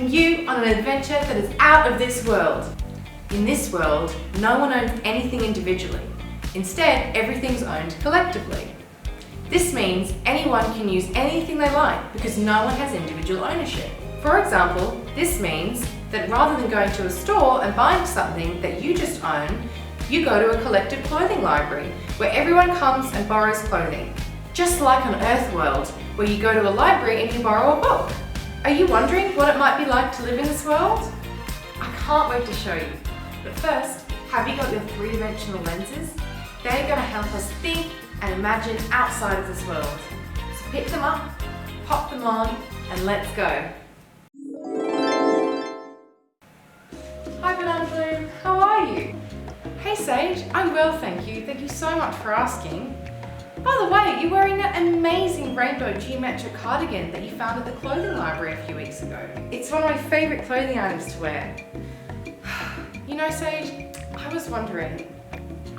taking you on an adventure that is out of this world. In this world, no one owns anything individually. Instead, everything's owned collectively. This means anyone can use anything they like because no one has individual ownership. For example, this means that rather than going to a store and buying something that you just own, you go to a collective clothing library where everyone comes and borrows clothing. Just like on Earthworld, where you go to a library and you borrow a book. Are you wondering what it might be like to live in this world? I can't wait to show you. But first, have you got your three-dimensional lenses? They're going to help us think and imagine outside of this world. So pick them up, pop them on, and let's go. Hi Banana Bloom, how are you? Hey Sage, I'm well thank you. Thank you so much for asking. By the way, you're wearing that amazing rainbow geometric cardigan that you found at the clothing library a few weeks ago. It's one of my favourite clothing items to wear. You know Sage, I was wondering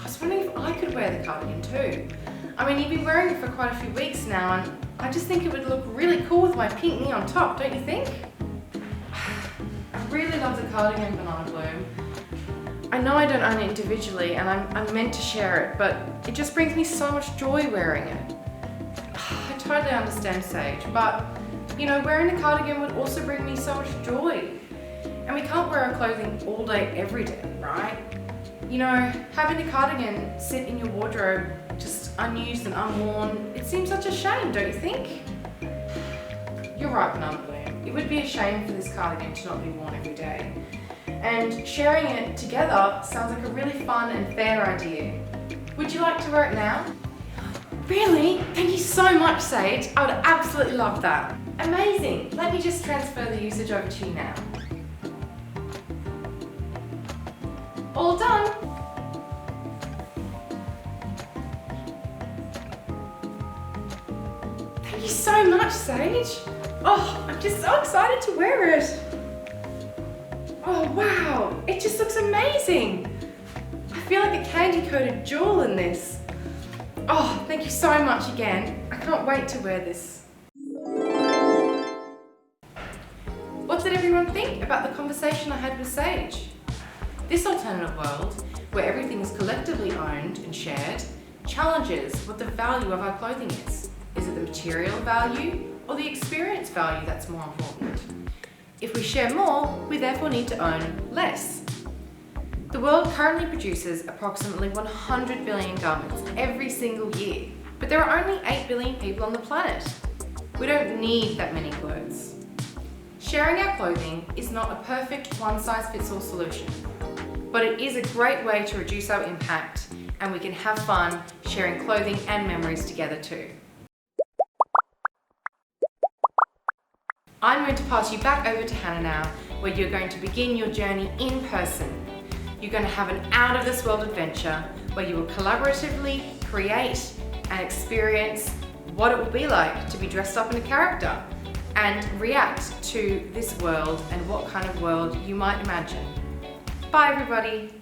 if I could wear the cardigan too. I mean, you've been wearing it for quite a few weeks now and I just think it would look really cool with my pink knee on top, don't you think? I really love the cardigan, Banana Bloom. I know I don't own it individually and I'm meant to share it, but it just brings me so much joy wearing it. I totally understand Sage, but you know, wearing the cardigan would also bring me so much joy. And we can't wear our clothing all day, every day, right? You know, having the cardigan sit in your wardrobe just unused and unworn, it seems such a shame, don't you think? You're right, Banana Bloom. It would be a shame for this cardigan to not be worn every day. And sharing it together sounds like a really fun and fair idea. Would you like to wear it now? Really? Thank you so much, Sage. I would absolutely love that. Amazing. Let me just transfer the usage over to you now. All done. Thank you so much, Sage. Oh, I'm just so excited to wear it. Oh wow, it just looks amazing. I feel like a candy-coated jewel in this. Oh, thank you so much again. I can't wait to wear this. What did everyone think about the conversation I had with Sage? This alternative world, where everything is collectively owned and shared, challenges what the value of our clothing is. Is it the material value or the experience value that's more important? If we share more, we therefore need to own less. The world currently produces approximately 100 billion garments every single year, but there are only 8 billion people on the planet. We don't need that many clothes. Sharing our clothing is not a perfect one-size-fits-all solution, but it is a great way to reduce our impact, and we can have fun sharing clothing and memories together too. I'm going to pass you back over to Hannah now, where you're going to begin your journey in person. You're going to have an out-of-this-world adventure where you will collaboratively create and experience what it will be like to be dressed up in a character and react to this world and what kind of world you might imagine. Bye everybody!